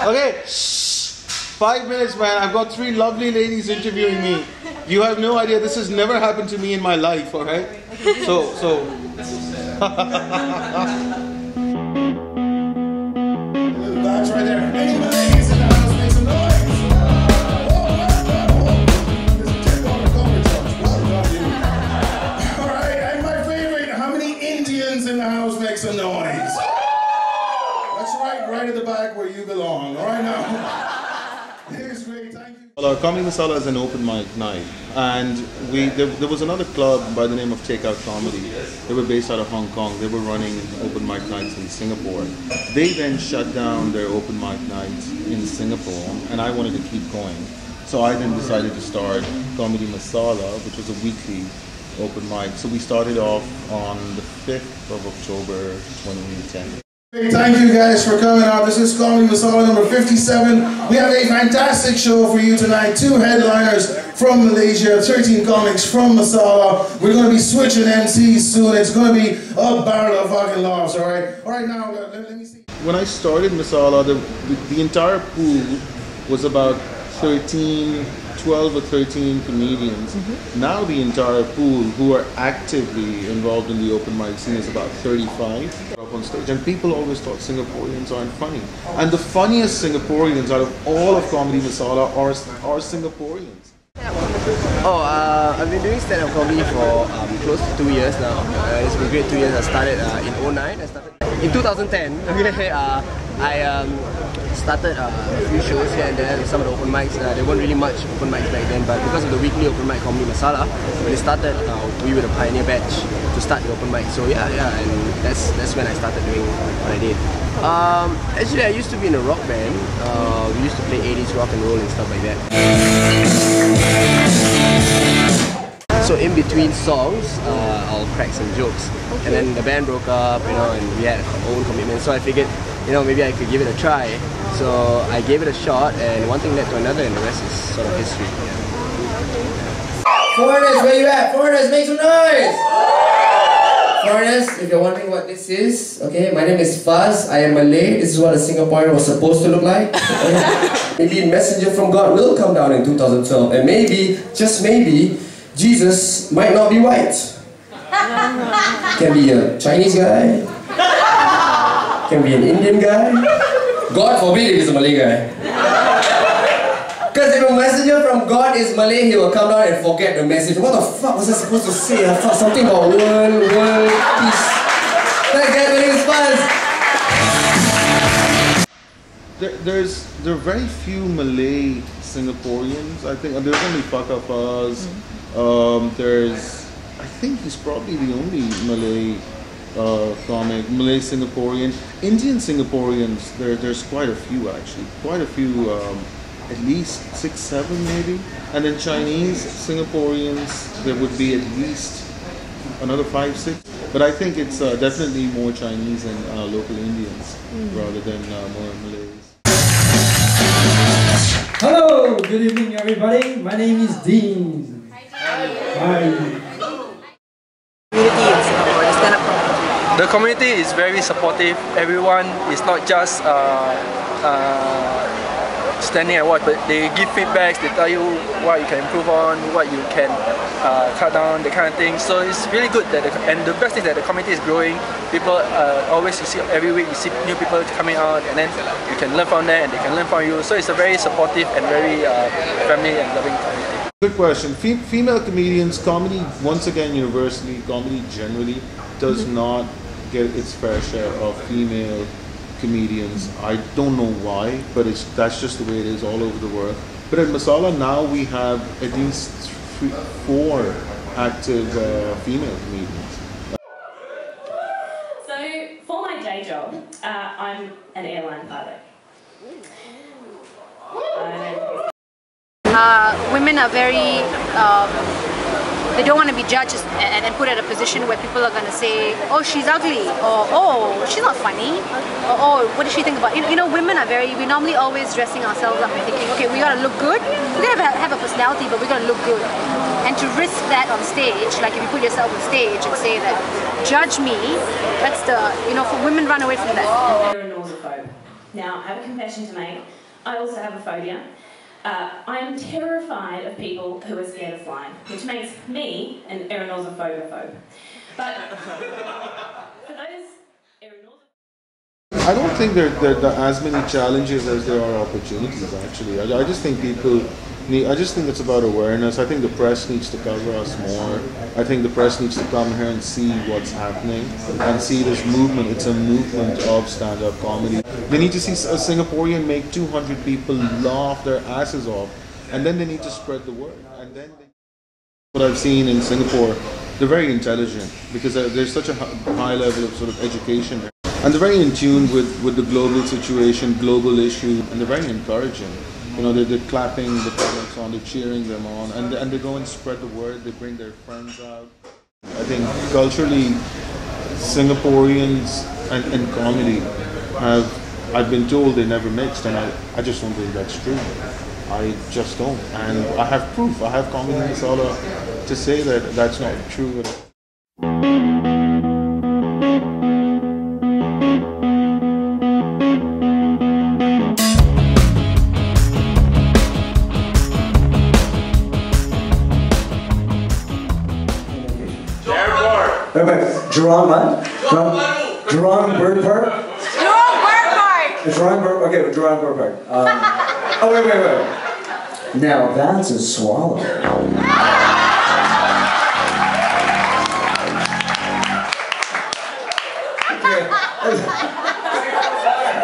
Okay, shh. 5 minutes, man. I've got 3 lovely ladies interviewing me. You have no idea. This has never happened to me in my life. All right. So. That's right there. Any of the ladies in the house make some noise? All right, and my favorite, how many Indians in the house make some noise? That's right at the back where you belong. All right now. Here's great, thank you. Well, Comedy Masala is an open mic night, and there was another club by the name of Takeout Comedy. They were based out of Hong Kong. They were running open mic nights in Singapore. They then shut down their open mic nights in Singapore, and I wanted to keep going. So I then decided to start Comedy Masala, which was a weekly open mic. So we started off on the 5th of October 2010. Hey, thank you guys for coming out. This is Comedy Masala number 57. We have a fantastic show for you tonight. 2 headliners from Malaysia, 13 comics from Masala. We're going to be switching MCs soon. It's going to be a barrel of fucking laughs, alright? Alright, now, let me see. When I started Masala, the entire pool was about 12 or 13 comedians. Now the entire pool who are actively involved in the open mic scene is about 35 up on stage. And people always thought Singaporeans aren't funny. And the funniest Singaporeans out of all of Comedy Masala are Singaporeans. I've been doing stand-up comedy for close to 2 years now. It's been great 2 years. I started in 2009. I started in 2010. I started a few shows here and there, some of the open mics. There weren't really much open mics back then, but because of the weekly open mic Comedy Masala, when it started, we were the pioneer batch to start the open mic. So yeah, and that's when I started doing what I did. Actually, I used to be in a rock band. We used to play 80s rock and roll and stuff like that. So in between songs, I'll crack some jokes. And then the band broke up, and we had our own commitments. So I figured, maybe I could give it a try. So I gave it a shot, and one thing led to another, and the rest is sort of history. Yeah. Foreigners, where you at? Foreigners, make some noise! Foreigners, if you're wondering what this is, okay, my name is Faz, I am Malay. This is what a Singaporean was supposed to look like. Maybe a messenger from God will come down in 2012, and maybe, just maybe, Jesus might not be white. Can be a Chinese guy, can be an Indian guy. God forbid if he's a Malay guy. Because if a messenger from God is Malay, he will come down and forget the message. What the fuck was I supposed to say? I thought something about world, peace. Thanks guys, my name is Faz. There are very few Malay Singaporeans. I think there's only Paka Faz. I think he's probably the only Malay comic, Malay Singaporean. Indian Singaporeans, there's quite a few actually. Quite a few, at least 6, 7 maybe. And then Chinese Singaporeans, there would be at least another 5, 6. But I think it's definitely more Chinese and local Indians rather than more Malays. Hello, good evening everybody. My name is Dean. Hi. The community is very supportive. Everyone is not just standing and watch, but they give feedbacks, they tell you what you can improve on, what you can cut down, that kind of thing. So it's really good that, and the best thing is that the community is growing. People always, you see every week you see new people coming out, and then you can learn from them and they can learn from you. So it's a very supportive and very friendly and loving community. Good question. Female comedians, comedy, once again universally, comedy generally does not get its fair share of female comedians. I don't know why, but that's just the way it is all over the world. But at Masala now we have at least 4 active female comedians. So for my day job, I'm an airline pilot. Women are very, they don't want to be judged and put at a position where people are going to say, oh, she's ugly, or oh, she's not funny, or oh, what does she think about, women are very, we normally always dressing ourselves up and thinking, okay, we got to look good, we got to have a personality, but we got to look good. And to risk that on stage, like if you put yourself on stage and say that, judge me, that's the, for women run away from that. Now, I have a confession to make. I also have a phobia. I am terrified of people who are scared of flying, which makes me an aeronausophobe. But for those aeronausophobic... I don't think there are as many challenges as there are opportunities, actually. I just think people need, I just think it's about awareness. I think the press needs to cover us more. I think the press needs to come here and see what's happening and see this movement. It's a movement of stand-up comedy. They need to see a Singaporean make 200 people laugh their asses off, and then they need to spread the word. And then what I've seen in Singapore, they're very intelligent because there's such a high level of sort of education there. And they're very in tune with the global situation, global issue, and they're very encouraging. You know, they're clapping the comics on, they're cheering them on, and they go and spread the word, they bring their friends out. I think culturally, Singaporeans and comedy have, I've been told they never mixed, and I just don't think that's true. I just don't. And I have proof, I have Comedy Masala to say that that's not true at all. Jurong what? Jurong Bird Park? Jurong Bird Park! Jurong Bird, okay, Jurong Bird Park. Oh, wait. Now that's a swallow. Okay.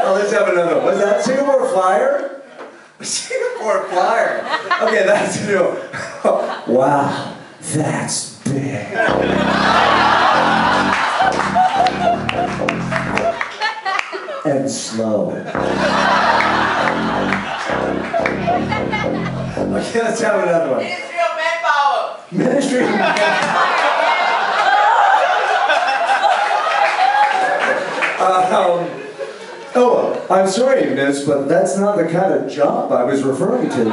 Oh, let's have another one. What's that? Singapore Flyer? Singapore Flyer. Okay, that's new. Wow, that's big. And slow. Okay, let's have another one. Ministry of Manpower. Ministry of Manpower. Oh, I'm sorry, miss, but that's not the kind of job I was referring to.